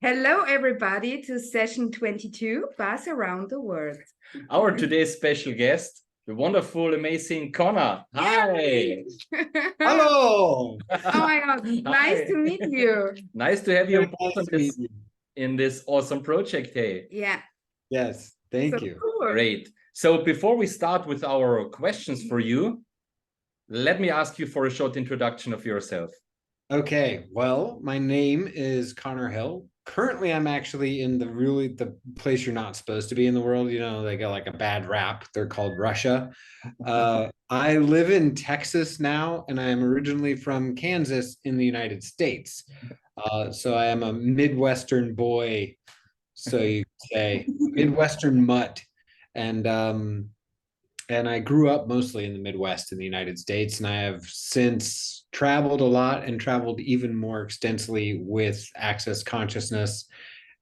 Hello, everybody, to session 22, Buzz Around the World. Our today's special guest, the wonderful, amazing Connor. Hi. Hello. Oh my God, nice to meet you. Nice to have you Nice to meet you. in this awesome project. Hey. Yeah. Yes, thank you. Cool. Great. So before we start with our questions for you, let me ask you for a short introduction of yourself. Okay, well, my name is Connor Hill. Currently, I'm actually in the place you're not supposed to be in the world. You know, they got like a bad rap. They're called Russia. I live in Texas now, and I am originally from Kansas in the United States. So I am a Midwestern boy, so you could say Midwestern mutt, and I grew up mostly in the Midwest in the United States, and I have since traveled a lot and traveled even more extensively with Access Consciousness.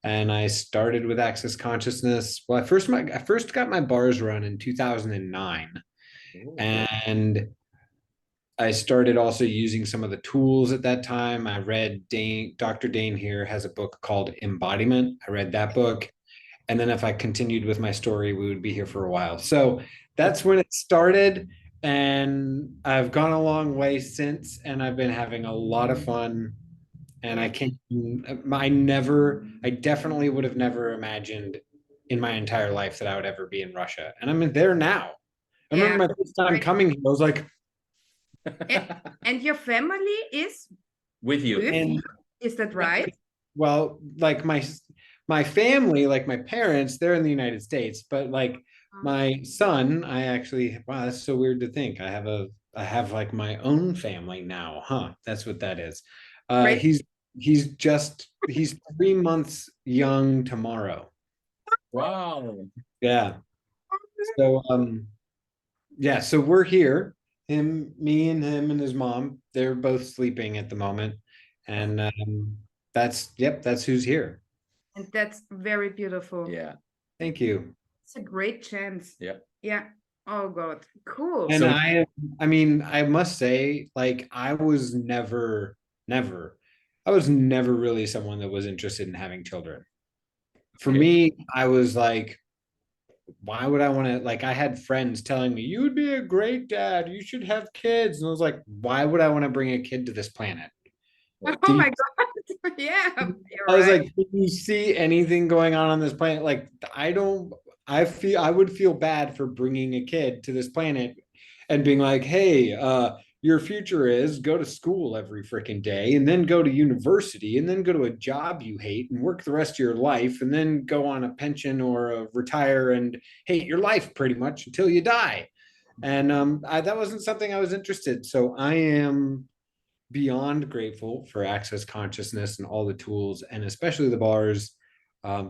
And I started with Access Consciousness. Well, I first got my bars run in 2009, and I started also using some of the tools at that time. I read Dr. Dane here has a book called Embodiment. I read that book. And then if I continued with my story, we would be here for a while. So that's when it started. And I've gone a long way since, and I've been having a lot of fun. And I definitely would have never imagined in my entire life that I would ever be in Russia. And I'm there now. I remember my first time coming here, I was like, and your family is with you. Is that right? Well, like my family, like my parents, they're in the United States, but like my son, wow, that's so weird to think. I have like my own family now, huh? That's what that is. He's 3 months young tomorrow. Wow. Yeah. So yeah, so we're here. Me and him and his mom, they're both sleeping at the moment. And that's who's here. And that's very beautiful. Yeah. Thank you. It's a great chance. Yeah. Yeah. Oh God, cool. And I mean, I must say, like, I was never really someone that was interested in having children. For me, I was like, why would I want to, like, I had friends telling me, you would be a great dad, you should have kids. And I was like, why would I want to bring a kid to this planet? Oh my God. Yeah. I was like, do you see anything going on this planet? Like, I would feel bad for bringing a kid to this planet and being like, hey, your future is go to school every freaking day and then go to university and then go to a job you hate and work the rest of your life and then go on a pension or retire and hate your life pretty much until you die. And that wasn't something I was interested. So I am beyond grateful for Access Consciousness and all the tools, and especially the bars,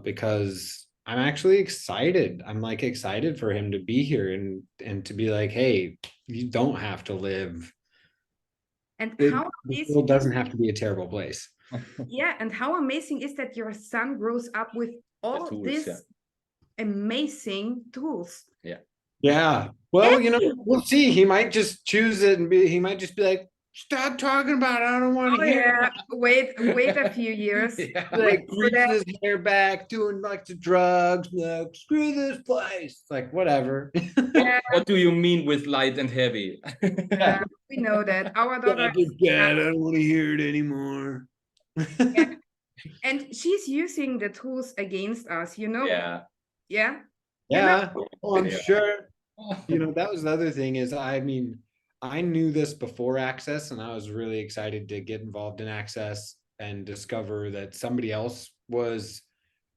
because I'm actually excited. I'm like excited for him to be here and to be like, hey, you don't have to live. And the world doesn't have to be a terrible place. Yeah, and how amazing is that your son grows up with all these amazing tools. Yeah. Yeah. Well, you know, we'll see. He might just choose it and he might just be like, stop talking about it. I don't want to hear it. Wait a few years. Like greasing his hair back, doing like the drugs, like, screw this place. Like, whatever. Yeah. What do you mean with light and heavy? Yeah, we know that. Our daughter I don't want to hear it anymore. Yeah. And she's using the tools against us, you know? Yeah. Yeah. Yeah. Oh, I'm sure. You know, that was the other thing is, I mean, I knew this before Access, and I was really excited to get involved in Access and discover that somebody else was,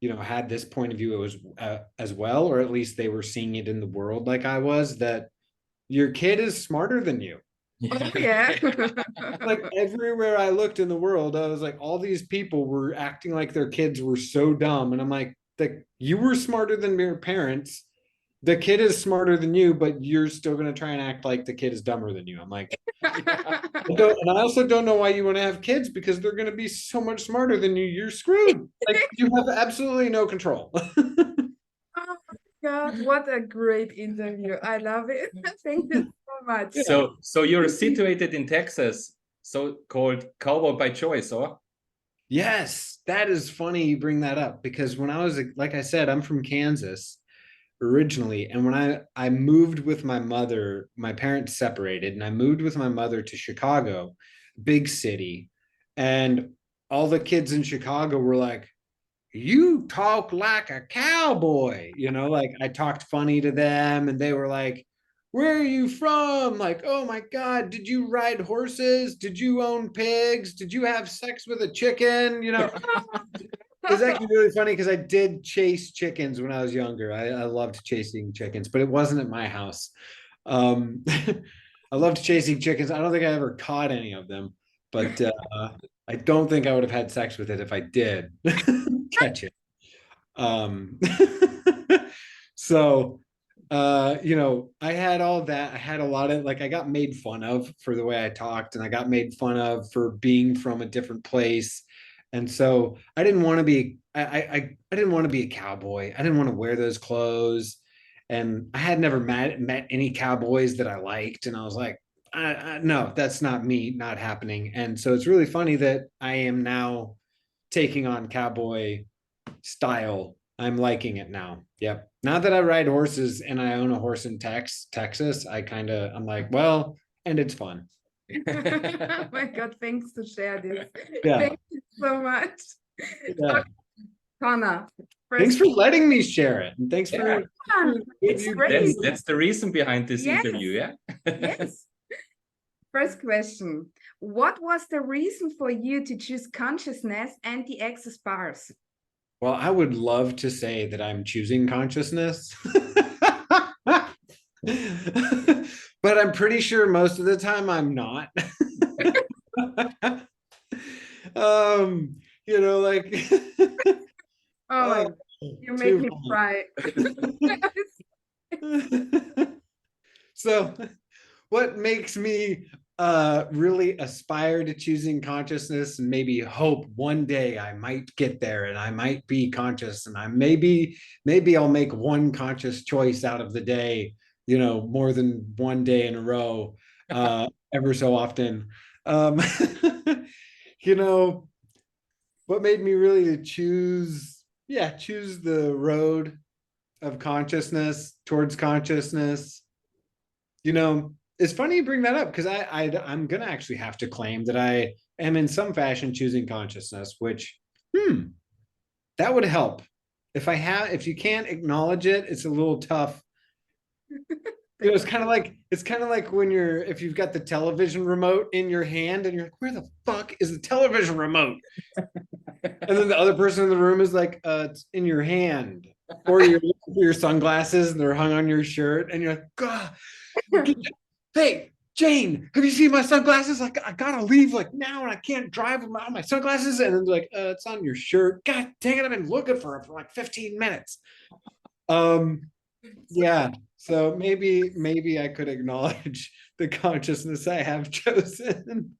you know, had this point of view as well, or at least they were seeing it in the world like I was, that your kid is smarter than you. Oh, yeah. Like everywhere I looked in the world, I was like, all these people were acting like their kids were so dumb. And I'm like, you were smarter than your parents. The kid is smarter than you, but you're still going to try and act like the kid is dumber than you. I'm like, and I also don't know why you want to have kids, because they're going to be so much smarter than you. You're screwed. Like, you have absolutely no control. Oh my God, what a great interview. I love it. Thank you so much. So you're situated in Texas, so called cowboy by choice, or? Yes, that is funny you bring that up because when I was, like I said, I'm from Kansas originally. And when I moved with my mother, my parents separated, and I moved with my mother to Chicago, big city. And all the kids in Chicago were like, you talk like a cowboy, like I talked funny to them and they were like, where are you from? Like, oh my God, did you ride horses? Did you own pigs? Did you have sex with a chicken? It's actually really funny because I did chase chickens when I was younger. I loved chasing chickens, but it wasn't at my house. I loved chasing chickens. I don't think I ever caught any of them, but I don't think I would have had sex with it if I did catch it. So I had all that. I had a lot of, like, I got made fun of for the way I talked, and I got made fun of for being from a different place. And so I didn't want to be, I didn't want to be a cowboy. I didn't want to wear those clothes. And I had never met any cowboys that I liked. And I was like, no, that's not me, not happening. And so it's really funny that I am now taking on cowboy style. I'm liking it now. Yep. Now that I ride horses and I own a horse in Texas, I'm like, well, and it's fun. Oh my God, thanks to share this. Yeah. Thank you so much. Yeah. Connor, Thanks for letting me share it. And thanks Yeah. for It's great. That's the reason behind this Yes. interview, yeah? Yes. First question. What was the reason for you to choose consciousness and the access bars? Well, I would love to say that I'm choosing consciousness. But I'm pretty sure most of the time I'm not. Like Oh my God, you make me cry. So what makes me really aspire to choosing consciousness and maybe hope one day I might get there and I might be conscious and maybe I'll make one conscious choice out of the day, more than one day in a row, ever so often. you know what made me really to choose the road of consciousness towards consciousness. It's funny you bring that up because I'm gonna actually have to claim that I am in some fashion choosing consciousness, which that would help. If you can't acknowledge it, it's a little tough. It's kind of like if you've got the television remote in your hand and you're like, where the fuck is the television remote? And then the other person in the room is like, it's in your hand. Or you're looking for your sunglasses and they're hung on your shirt and you're like, God, hey, Jane, have you seen my sunglasses? Like, I gotta leave like now and I can't drive without my sunglasses. And then they're like, it's on your shirt. God dang it, I've been looking for it for like 15 minutes. Yeah. So maybe I could acknowledge the consciousness I have chosen.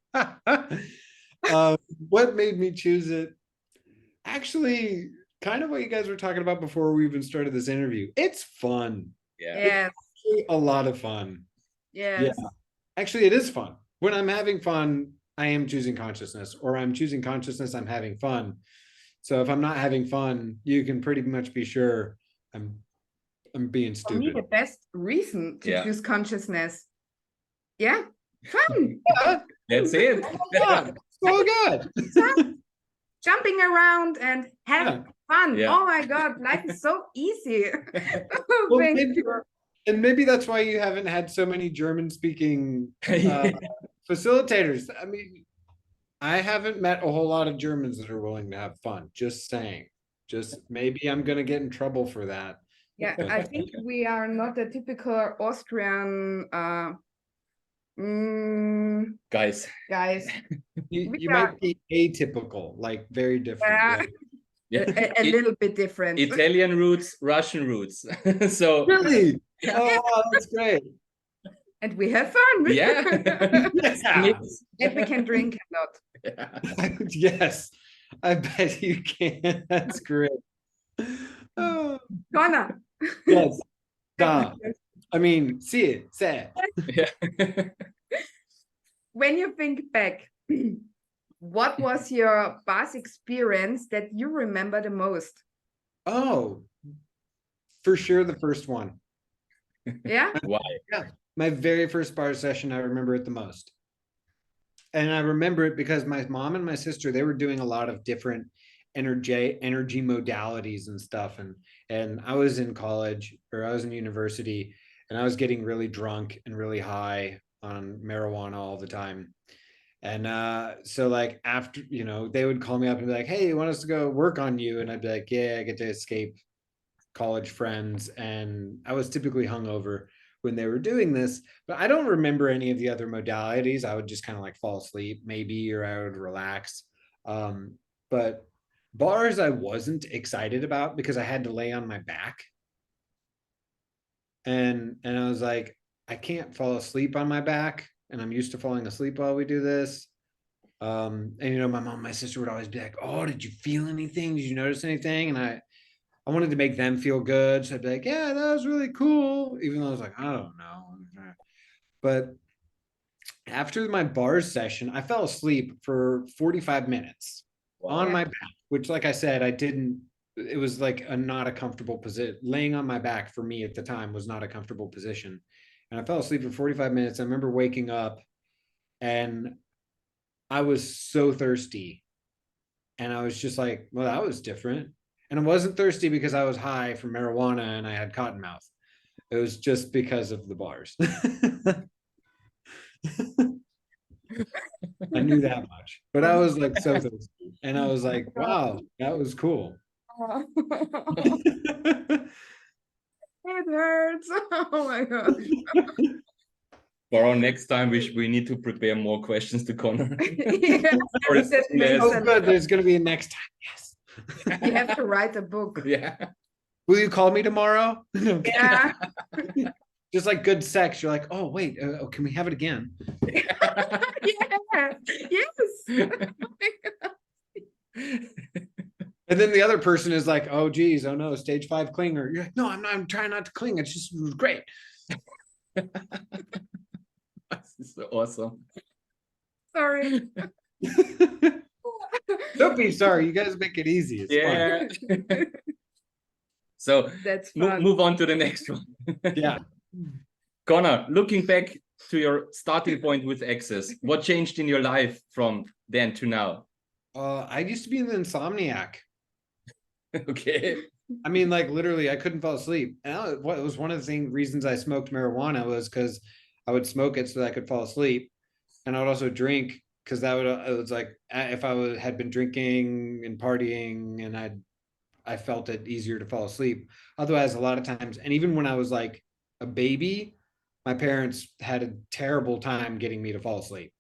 What made me choose it? Actually, kind of what you guys were talking about before we even started this interview. It's fun. Yeah. Yes. It's a lot of fun. Yes. Yeah. Actually, it is fun. When I'm having fun, I am choosing consciousness, or I'm choosing consciousness, I'm having fun. So if I'm not having fun, you can pretty much be sure I'm being For me, stupid. the best reason to choose consciousness. Yeah. Fun. That's it. So good. Jumping around and having fun. Yeah. Oh my God, life is so easy. Well, Thank you. And maybe that's why you haven't had so many German-speaking facilitators. I mean, I haven't met a whole lot of Germans that are willing to have fun. Just saying. Just maybe I'm going to get in trouble for that. Yeah, I think we are not a typical Austrian guys. You might be atypical, like very different. Yeah. A little bit different. Italian roots, Russian roots. So really? Oh, wow, that's great. And we have fun. Yeah. And we can drink a lot. Yeah. Yes, I bet you can. That's great. Oh. Connor. Yes. Da. I mean, see it, say it. Yeah. When you think back What was your bus experience that you remember the most? Oh, for sure the first one. Yeah. Why? Yeah. My very first bar session, I remember it the most. And I remember it because my mom and my sister, they were doing a lot of different energy modalities and stuff. And I was in college, or I was in university, and I was getting really drunk and really high on marijuana all the time. And so like after, you know, they would call me up and be like, hey, you want us to go work on you? And I'd be like, yeah, I get to escape college friends. And I was typically hungover when they were doing this, but I don't remember any of the other modalities. I would just kind of like fall asleep maybe, or I would relax. But bars I wasn't excited about because I had to lay on my back. And I was like, I can't fall asleep on my back, and I'm used to falling asleep while we do this. And you know, my mom, my sister would always be like, oh, did you feel anything? Did you notice anything? And I wanted to make them feel good. So I'd be like, yeah, that was really cool. Even though I was like, I don't know. But after my bars session, I fell asleep for 45 minutes on my back, which, like I said, I didn't, it was like not a comfortable position. Laying on my back for me at the time was not a comfortable position. And I fell asleep for 45 minutes. I remember waking up and I was so thirsty. And I was just like, well, that was different. And I wasn't thirsty because I was high from marijuana and I had cotton mouth. It was just because of the bars. I knew that much, but I was like so thirsty. And I was like, wow, that was cool. It hurts. Oh my God. For our next time, we need to prepare more questions to Connor. Yes, Or yes, it's- yes. Oh, good. There's going to be a next time. Yes. You have to write a book. Yeah. Will you call me tomorrow? Yeah. Just like good sex. You're like, oh, wait, can we have it again? Yeah. Yes. And then the other person is like, oh, geez, oh no, stage 5 clinger. You're like, no, I'm trying not to cling. It's just great. This is so awesome. Sorry. Don't be sorry. You guys make it easy. It's Yeah. So That's fun. move on to the next one. fun. Yeah. Connor, looking back to your starting point with Access, what changed in your life from then to now? I used to be an insomniac. Okay. I mean, like literally, I couldn't fall asleep. And it was one of the reasons I smoked marijuana was because I would smoke it so that I could fall asleep, and I would also drink because that would it was like if had been drinking and partying, and I felt it easier to fall asleep. Otherwise, a lot of times, and even when I was like a baby, my parents had a terrible time getting me to fall asleep.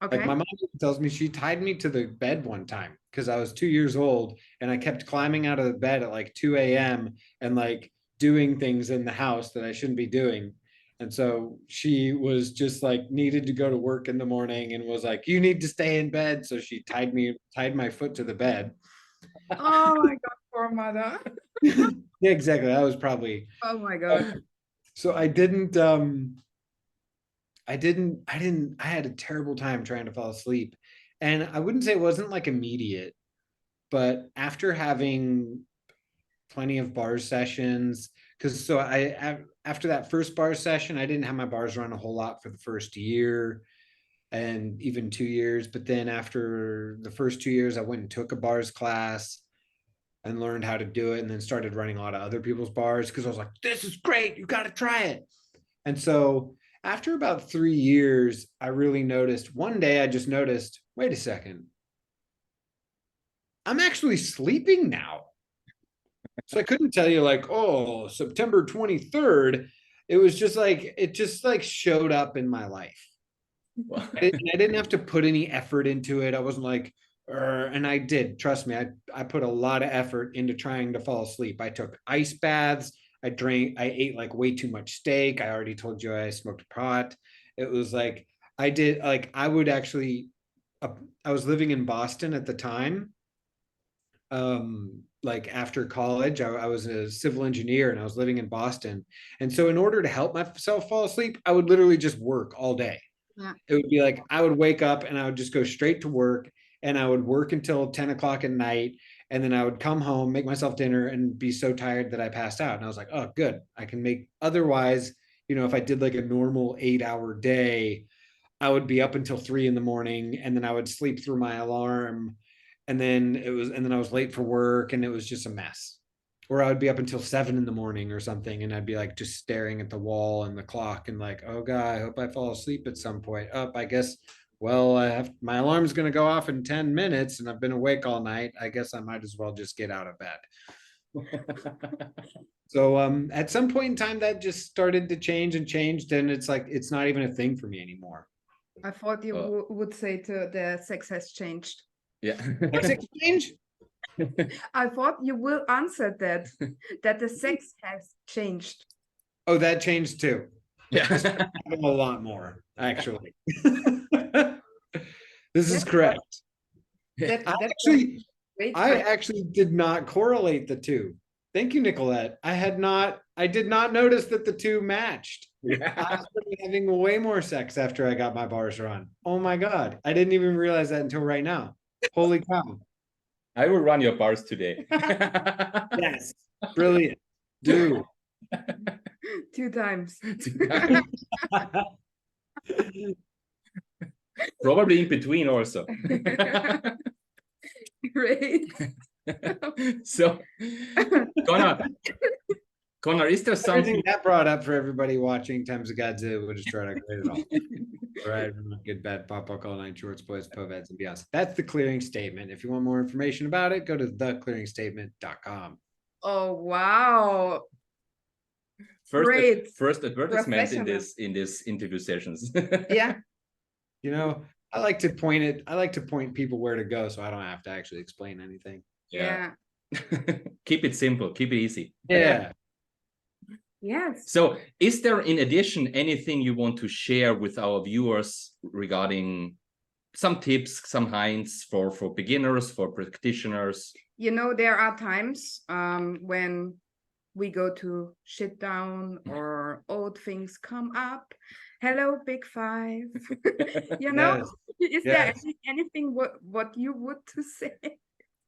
Okay. Like my mom tells me she tied me to the bed one time because I was 2 years old and I kept climbing out of the bed at like 2 a.m. and like doing things in the house that I shouldn't be doing. And so she was just like needed to go to work in the morning and was like, you need to stay in bed. So she tied my foot to the bed. Oh my God, poor mother. Yeah, exactly. That was probably. Oh my God. So I had a terrible time trying to fall asleep. And I wouldn't say it wasn't like immediate, but after having plenty of bar sessions, because so after that first bar session, I didn't have my bars run a whole lot for the first year and even 2 years. But then after the first 2 years, I went and took a bars class and learned how to do it, and then started running a lot of other people's bars because I was like, this is great, you got to try it. And so after about 3 years, I really noticed, one day I just noticed, wait a second, I'm actually sleeping now. So I couldn't tell you like, oh, September 23rd. It was just like, it just like showed up in my life. I didn't have to put any effort into it. I wasn't like, and I did, trust me, I put a lot of effort into trying to fall asleep. I took ice baths. I ate like way too much steak. I already told you I smoked pot. It was like, I would actually, I was living in Boston at the time. Like after college, I was a civil engineer and I was living in Boston. And so in order to help myself fall asleep, I would literally just work all day. Yeah. It would be like, I would wake up and I would just go straight to work. and I would work until 10 o'clock at night. And then I would come home, make myself dinner, and be so tired that I passed out. And I was like, oh, good. I can make, otherwise, if I did like a normal 8-hour day, I would be up until 3 in the morning, and then I would sleep through my alarm. And then I was late for work, and it was just a mess. Or I would be up until 7 in the morning or something, and I'd be like just staring at the wall and the clock and like, oh God, I hope I fall asleep at some point. I guess, well, my alarm's going to go off in 10 minutes and I've been awake all night. I guess I might as well just get out of bed. So at some point in time, that just started to change and changed, and it's like it's not even a thing for me anymore. I thought you would say the sex has changed. Yeah. Sex exchange? I thought you will answer that the sex has changed. Oh, that changed too. Yeah. A lot more, actually. This is correct. I actually did not correlate the two. Thank you, Nicolette. I did not notice that the two matched. Yeah. I started having way more sex after I got my bars run. Oh my God. I didn't even realize that until right now. Holy cow. I will run your bars today. Yes. Brilliant. Do. 2 times. Probably in between also. Great. So, Connor, is there something that brought up for everybody watching Times of Godzilla? We'll just try to create it all. Right, good, bad, pop, all night, shorts, boys, povets, and beyond. That's the clearing statement. If you want more information about it, go to theclearingstatement.com. Oh wow. First advertisement in this interview sessions. Yeah. I like to point people where to go, so I don't have to actually explain anything. Yeah. Keep it simple, keep it easy. Yeah. Yes. So is there in addition anything you want to share with our viewers regarding some tips, some hints for beginners, for practitioners? There are times when we go to shit down or old things come up. Hello, Big Five. Yes. Is there anything what you would to say?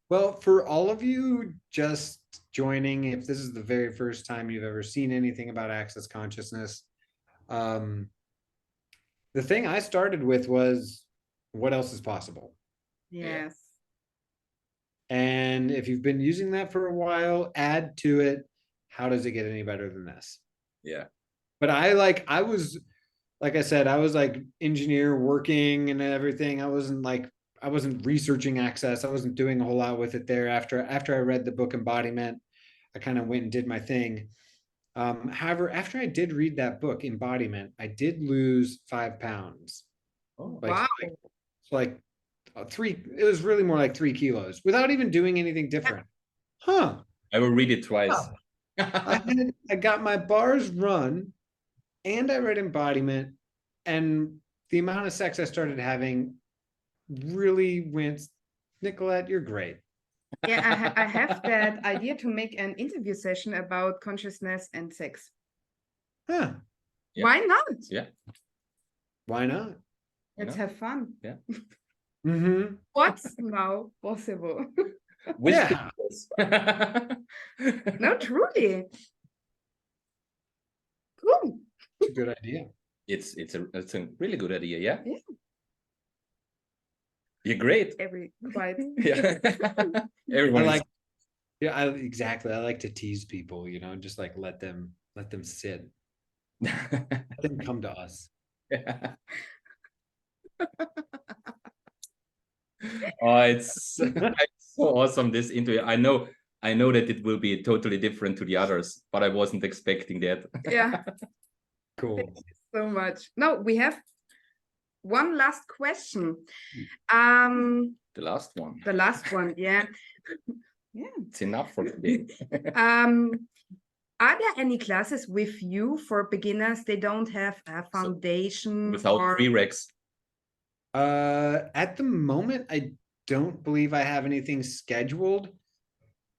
Well, for all of you just joining, if this is the very first time you've ever seen anything about access consciousness, the thing I started with was, what else is possible? Yes. And if you've been using that for a while, add to it, how does it get any better than this? Yeah. But I was, like I said, I was like engineer working and everything. I wasn't researching access. I wasn't doing a whole lot with it there. After I read the book Embodiment, I kind of went and did my thing. However, after I did read that book Embodiment, I did lose 5 pounds. Oh, wow. It was really more like 3 kilos without even doing anything different. Huh. I will read it twice. Oh. I got my bars run and I read Embodiment, and the amount of sex I started having really went, Nicolette, you're great. Yeah, I have that idea to make an interview session about consciousness and sex. Huh. Yeah. Why not? Yeah. Why not? Let's have fun. Yeah. Mm-hmm. What's now possible? Yeah. No, truly. Cool. It's a good idea. It's a really good idea, yeah? Yeah. You're great. Quite. Yeah. Everyone Exactly. I like to tease people, just like let them sit. Let them come to us. Yeah. Oh, it's so awesome, this interview. I know that it will be totally different to the others, but I wasn't expecting that. Yeah. Cool. Thank you so much. No, we have one last question. The last one. The last one, yeah. Yeah. It's enough for today. Are there any classes with you for beginners? They don't have a foundation without prereqs. At the moment, I don't believe I have anything scheduled,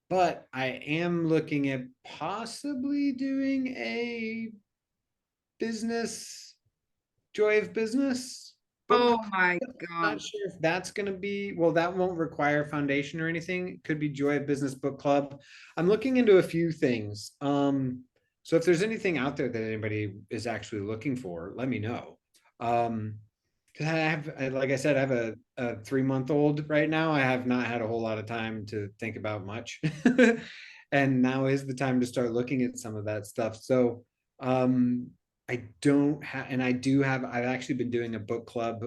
but I am looking at possibly doing a business, joy of business Oh my Not God. sure if that's going to be, well, that won't require foundation or anything. It could be Joy of Business Book Club. I'm looking into a few things. So if there's anything out there that anybody is actually looking for, let me know. Because like I said, I have a 3-month-old right now. I have not had a whole lot of time to think about much. And now is the time to start looking at some of that stuff. So I don't have, and I do have, I've actually been doing a book club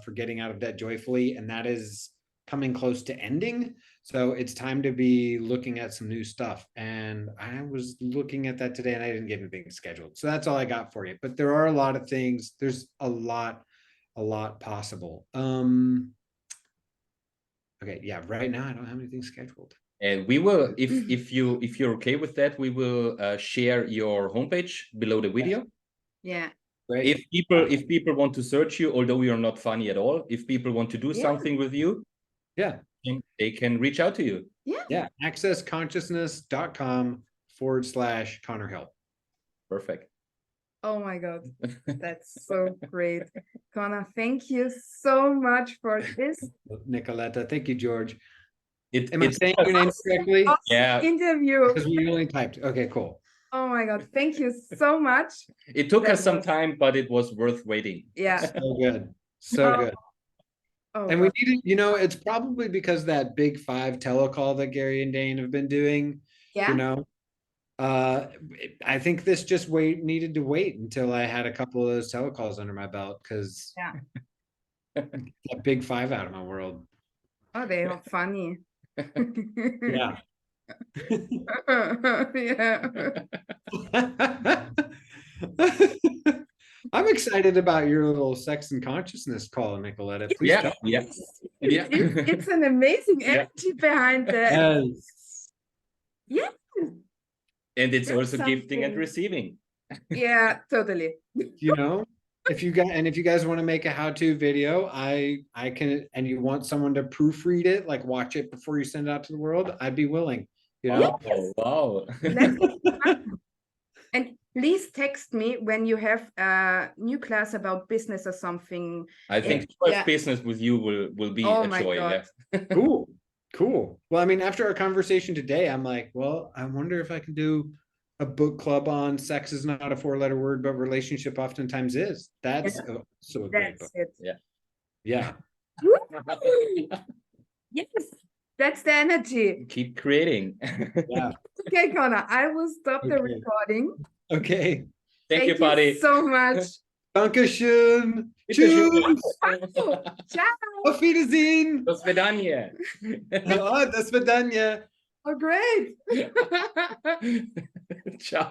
for Getting Out of Debt Joyfully, and that is coming close to ending. So it's time to be looking at some new stuff. And I was looking at that today and I didn't get anything scheduled. So that's all I got for you. But there are a lot of things. There's a lot possible. Okay, yeah, right now I don't have anything scheduled. And we will, if you're okay with that, we will share your homepage below the video. Yeah. Great. If people want to search you, although you're not funny at all, if people want to do something with you, yeah, they can reach out to you. Yeah, accessconsciousness.com/Connor Hill. Perfect. Oh my God. That's so great. Connor, thank you so much for this Nicoletta, thank you, George. Am I It's saying your name correctly? awesome Yeah. interview. Because we only typed. Okay, cool. Oh my God. Thank you so much. It took That us some was- time, but it was worth waiting. Yeah. So good. So Oh, good. Oh And we God. needed, it's probably because that Big 5 telecall that Gary and Dane have been doing, Yeah. I think this just needed to wait until I had a couple of those telecalls under my belt, because Yeah. that Big 5 out of my world. Oh, they are funny. Yeah. Yeah. I'm excited about your little sex and consciousness call, Nicoletta. Please Yeah, tell me. yeah. Yeah. It's an amazing Yeah. energy behind that. Yes. Yeah. And it's There's also gifting and something. receiving. Yeah, totally. If you guys want to make a how-to video, I can, and you want someone to proofread it, like watch it before you send it out to the world, I'd be willing. Oh, wow. Let's and please text me when you have a new class about business or something. I think Yeah. business with you will be Oh a my joy. God. Yeah. Cool. Well, I mean, after our conversation today, I'm like, well, I wonder if I can do a book club on sex is not a 4-letter word, but relationship oftentimes is. That's so a great book. That's it. Yeah. Yes, that's the energy. Keep creating. Yeah. Okay, Connor, I will stop the Okay. recording. Okay. Thank you, buddy. so much. Dankeschön. Tschüss. Ciao. Auf Wiedersehen. Do svidaniya. Oh, das Vidania. Oh, great. Ciao.